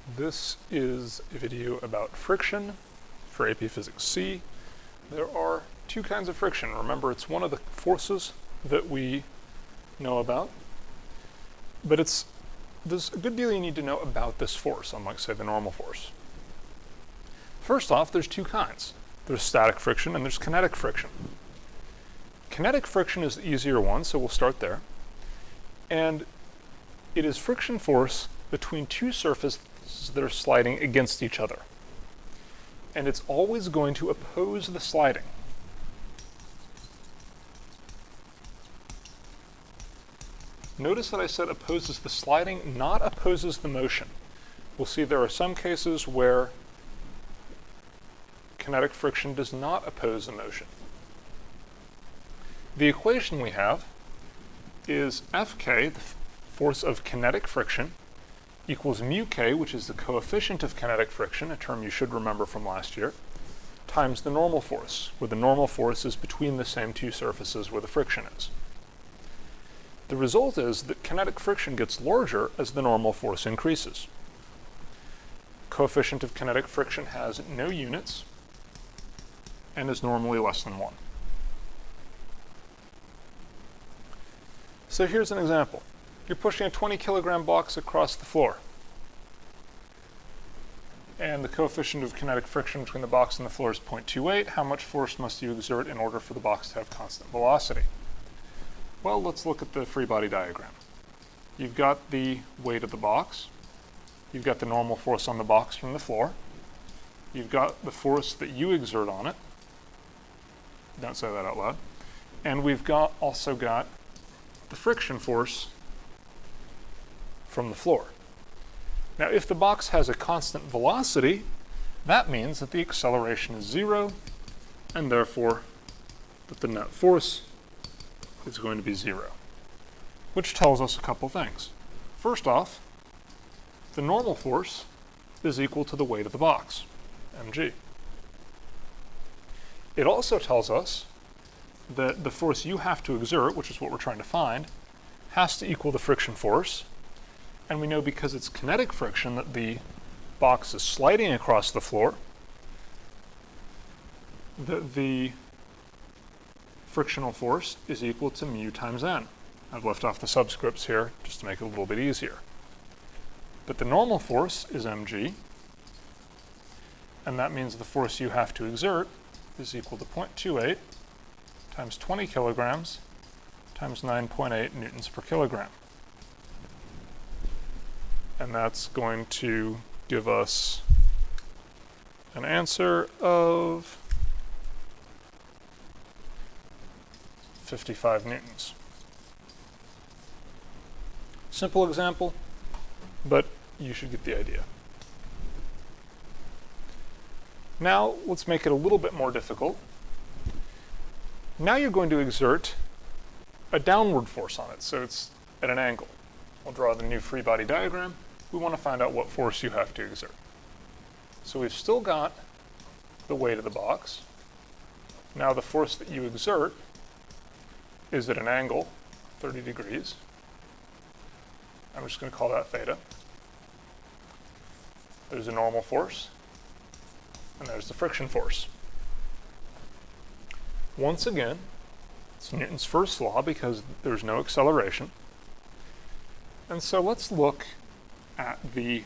This is a video about friction for AP Physics C. There are two kinds of friction. Remember, it's one of the forces that we know about, but there's a good deal you need to know about this force, unlike, say, the normal force. First off, there's two kinds. There's static friction and there's kinetic friction. Kinetic friction is the easier one, so we'll start there. And it is friction force between two surfaces that are sliding against each other. And it's always going to oppose the sliding. Notice that I said opposes the sliding, not opposes the motion. We'll see there are some cases where kinetic friction does not oppose the motion. The equation we have is Fk, the force of kinetic friction, equals mu k, which is the coefficient of kinetic friction, a term you should remember from last year, times the normal force, where the normal force is between the same two surfaces where the friction is. The result is that kinetic friction gets larger as the normal force increases. Coefficient of kinetic friction has no units and is normally less than 1. So here's an example. You're pushing a 20-kilogram box across the floor, and the coefficient of kinetic friction between the box and the floor is 0.28. How much force must you exert in order for the box to have constant velocity? Well, let's look at the free body diagram. You've got the weight of the box. You've got the normal force on the box from the floor. You've got the force that you exert on it. Don't say that out loud. And we've also got the friction force from the floor. Now, if the box has a constant velocity, that means that the acceleration is 0, and therefore that the net force is going to be 0, which tells us a couple things. First off, the normal force is equal to the weight of the box, mg. It also tells us that the force you have to exert, which is what we're trying to find, has to equal the friction force. And we know because it's kinetic friction that the box is sliding across the floor, that the frictional force is equal to mu times n. I've left off the subscripts here just to make it a little bit easier. But the normal force is mg, and that means the force you have to exert is equal to 0.28 times 20 kilograms times 9.8 newtons per kilogram. And that's going to give us an answer of 55 newtons. Simple example, but you should get the idea. Now let's make it a little bit more difficult. Now you're going to exert a downward force on it, so it's at an angle. We'll draw the new free body diagram. We want to find out what force you have to exert. So we've still got the weight of the box. Now the force that you exert is at an angle, 30 degrees. I'm just going to call that theta. There's a normal force, and there's the friction force. Once again, it's Newton's first law because there's no acceleration. And so let's look at the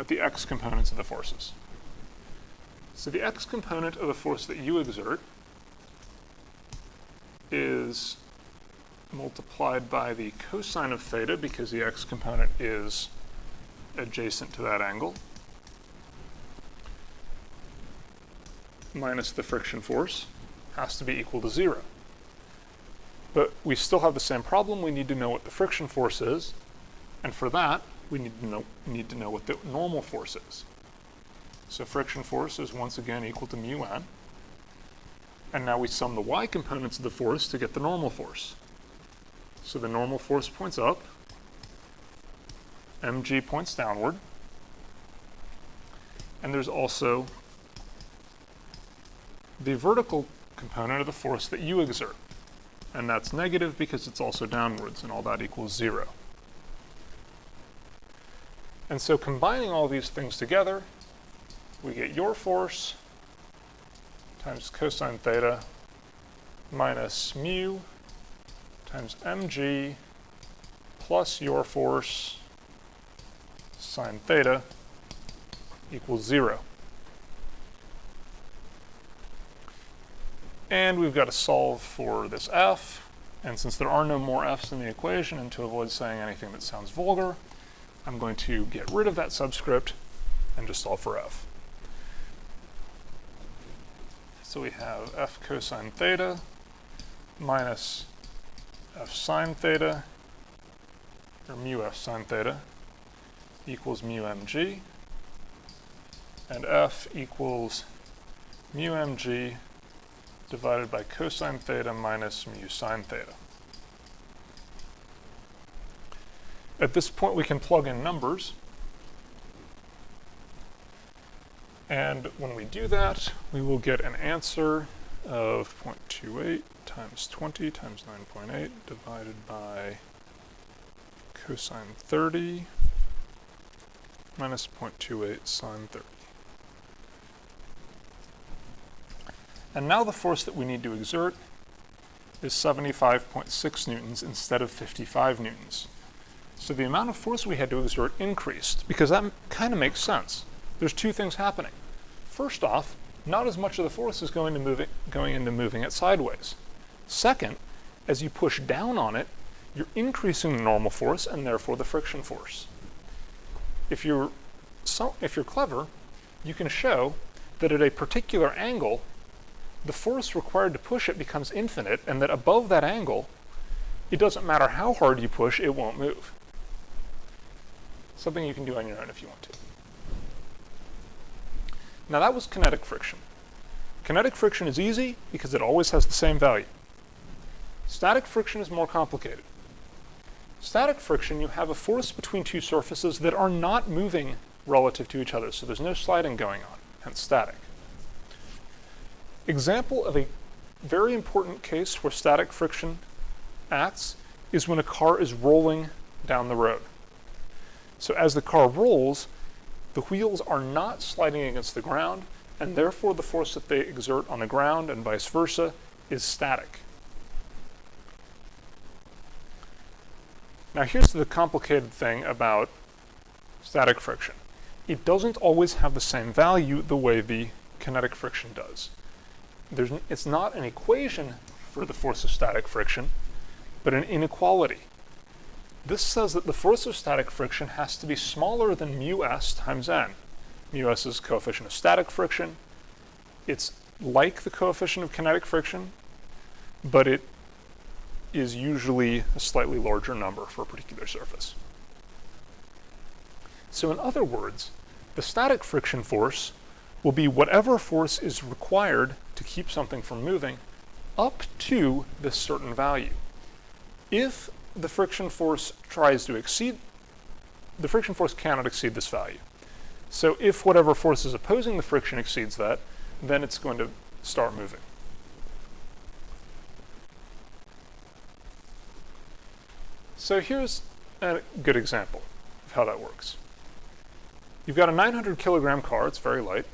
x components of the forces. So the x component of the force that you exert is multiplied by the cosine of theta because the x component is adjacent to that angle, minus the friction force has to be equal to 0. But we still have the same problem. We need to know what the friction force is, and for that we need to know what the normal force is. So friction force is once again equal to mu n, and now we sum the y components of the force to get the normal force. So the normal force points up, mg points downward, and there's also the vertical component of the force that you exert. And that's negative because it's also downwards, and all that equals 0. And so combining all these things together, we get your force times cosine theta minus mu times mg plus your force sine theta equals 0. And we've got to solve for this f, and since there are no more f's in the equation, and to avoid saying anything that sounds vulgar, I'm going to get rid of that subscript and just solve for f. So we have f cosine theta minus f sine theta, or mu f sine theta, equals mu mg, and f equals mu mg divided by cosine theta minus mu sine theta. At this point we can plug in numbers, and when we do that we will get an answer of 0.28 times 20 times 9.8 divided by cosine 30 minus 0.28 sine 30. And now the force that we need to exert is 75.6 newtons instead of 55 newtons. So the amount of force we had to exert increased, because that kind of makes sense. There's two things happening. First off, not as much of the force is going into moving it sideways. Second, as you push down on it, you're increasing the normal force and therefore the friction force. If you're clever, you can show that at a particular angle, the force required to push it becomes infinite, and that above that angle, it doesn't matter how hard you push, it won't move. Something you can do on your own if you want to. Now that was kinetic friction. Kinetic friction is easy because it always has the same value. Static friction is more complicated. Static friction, you have a force between two surfaces that are not moving relative to each other, so there's no sliding going on, hence static. Example of a very important case where static friction acts is when a car is rolling down the road. So as the car rolls, the wheels are not sliding against the ground, and therefore the force that they exert on the ground and vice versa is static. Now here's the complicated thing about static friction. It doesn't always have the same value the way the kinetic friction does. It's not an equation for the force of static friction, but an inequality. This says that the force of static friction has to be smaller than mu s times n. Mu s is the coefficient of static friction. It's like the coefficient of kinetic friction, but it is usually a slightly larger number for a particular surface. So in other words, the static friction force will be whatever force is required to keep something from moving up to this certain value. If the friction force tries to exceed, the friction force cannot exceed this value. So if whatever force is opposing the friction exceeds that, then it's going to start moving. So here's a good example of how that works. You've got a 900 kilogram car, it's very light,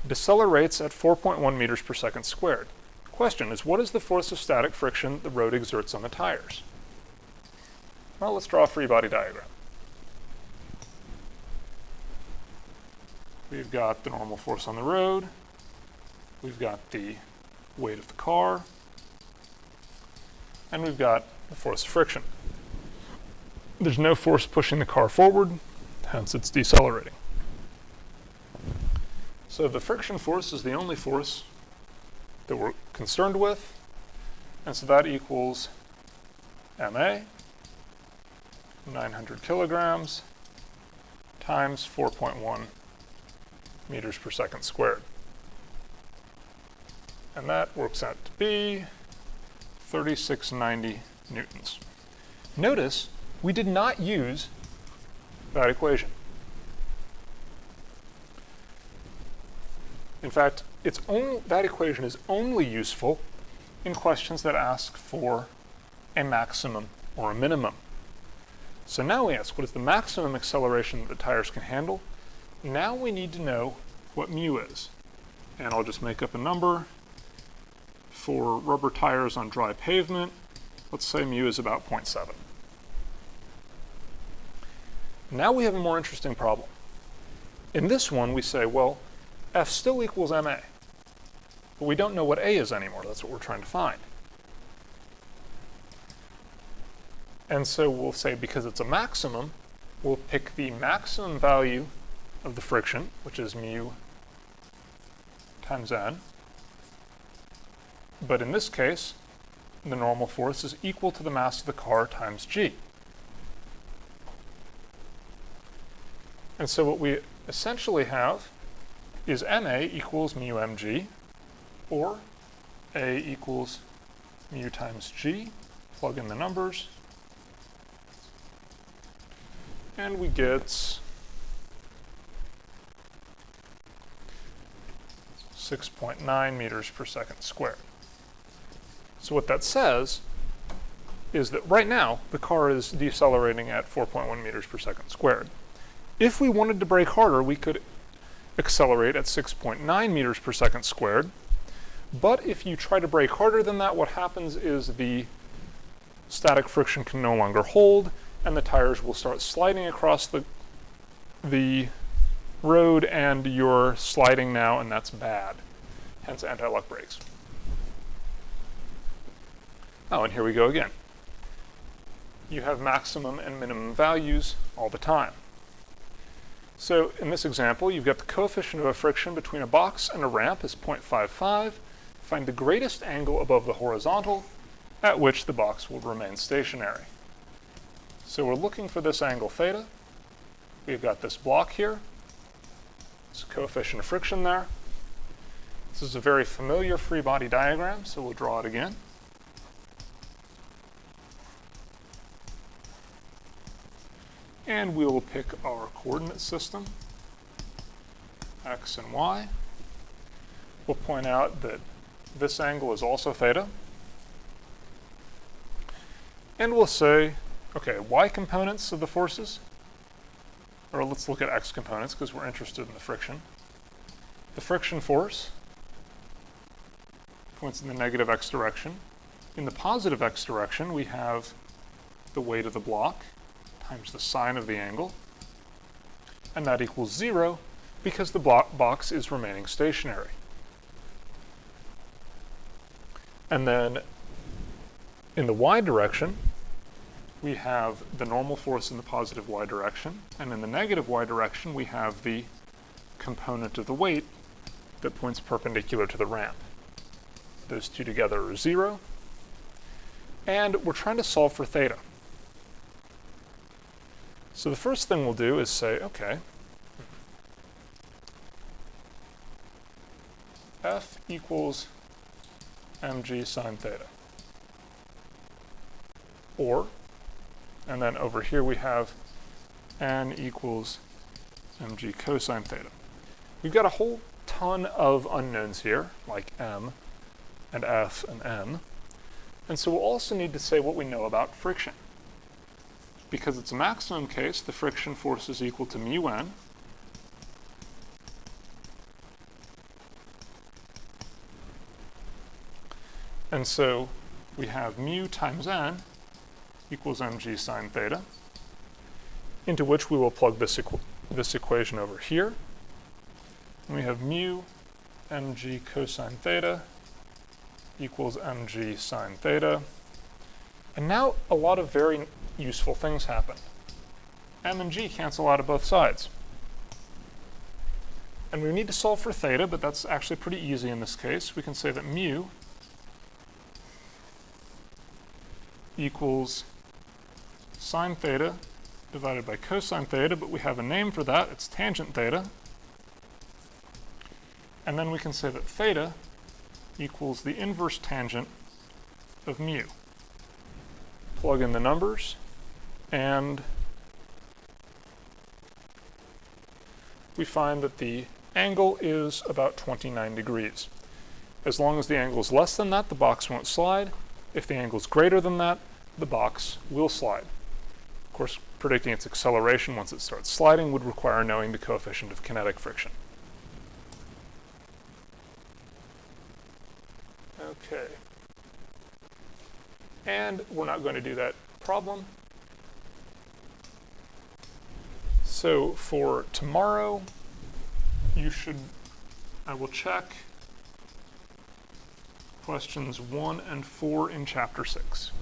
decelerates at 4.1 meters per second squared. Question is, what is the force of static friction the road exerts on the tires? Well, let's draw a free body diagram. We've got the normal force on the road, we've got the weight of the car, and we've got the force of friction. There's no force pushing the car forward, hence it's decelerating. So the friction force is the only force that we're concerned with, and so that equals ma, 900 kilograms, times 4.1 meters per second squared. And that works out to be 3690 newtons. Notice we did not use that equation. In fact, that equation is only useful in questions that ask for a maximum or a minimum. So now we ask, what is the maximum acceleration that the tires can handle? Now we need to know what mu is. And I'll just make up a number. For rubber tires on dry pavement, let's say mu is about 0.7. Now we have a more interesting problem. In this one, we say, well, F still equals ma. But we don't know what A is anymore. That's what we're trying to find. And so we'll say, because it's a maximum, we'll pick the maximum value of the friction, which is mu times n. But in this case, the normal force is equal to the mass of the car times g. And so what we essentially have is ma equals mu mg, or A equals mu times g. Plug in the numbers, and we get 6.9 meters per second squared. So what that says is that right now the car is decelerating at 4.1 meters per second squared. If we wanted to brake harder, we could accelerate at 6.9 meters per second squared. But if you try to brake harder than that, what happens is the static friction can no longer hold, and the tires will start sliding across the road, and you're sliding now, and that's bad. Hence anti-lock brakes. Oh, and here we go again. You have maximum and minimum values all the time. So in this example, you've got the coefficient of friction between a box and a ramp is 0.55. Find the greatest angle above the horizontal at which the box will remain stationary. So we're looking for this angle theta. We've got this block here. It's a coefficient of friction there. This is a very familiar free body diagram, so we'll draw it again. And we will pick our coordinate system, x and y. We'll point out that this angle is also theta. And we'll say, okay, y components of the forces, or let's look at x components because we're interested in the friction. The friction force points in the negative x direction. In the positive x direction, we have the weight of the block times the sine of the angle, and that equals 0 because the box is remaining stationary. And then in the y direction, we have the normal force in the positive y direction, and in the negative y direction, we have the component of the weight that points perpendicular to the ramp. Those two together are 0, and we're trying to solve for theta. So the first thing we'll do is say, okay, F equals mg sine theta. Or, and then over here we have n equals mg cosine theta. We've got a whole ton of unknowns here, like m and f and n. And so we'll also need to say what we know about friction. Because it's a maximum case, the friction force is equal to mu n. And so we have mu times n equals mg sine theta, into which we will plug this equation over here. And we have mu mg cosine theta equals mg sine theta. And now a lot of very useful things happen. M and g cancel out of both sides. And we need to solve for theta, but that's actually pretty easy in this case. We can say that mu equals sine theta divided by cosine theta, but we have a name for that. It's tangent theta. And then we can say that theta equals the inverse tangent of mu. Plug in the numbers, and we find that the angle is about 29 degrees. As long as the angle is less than that, the box won't slide. If the angle is greater than that, the box will slide. Of course, Predicting its acceleration once it starts sliding would require knowing the coefficient of kinetic friction. Okay. And we're not going to do that problem. So for tomorrow, I will check questions 1 and 4 in chapter 6.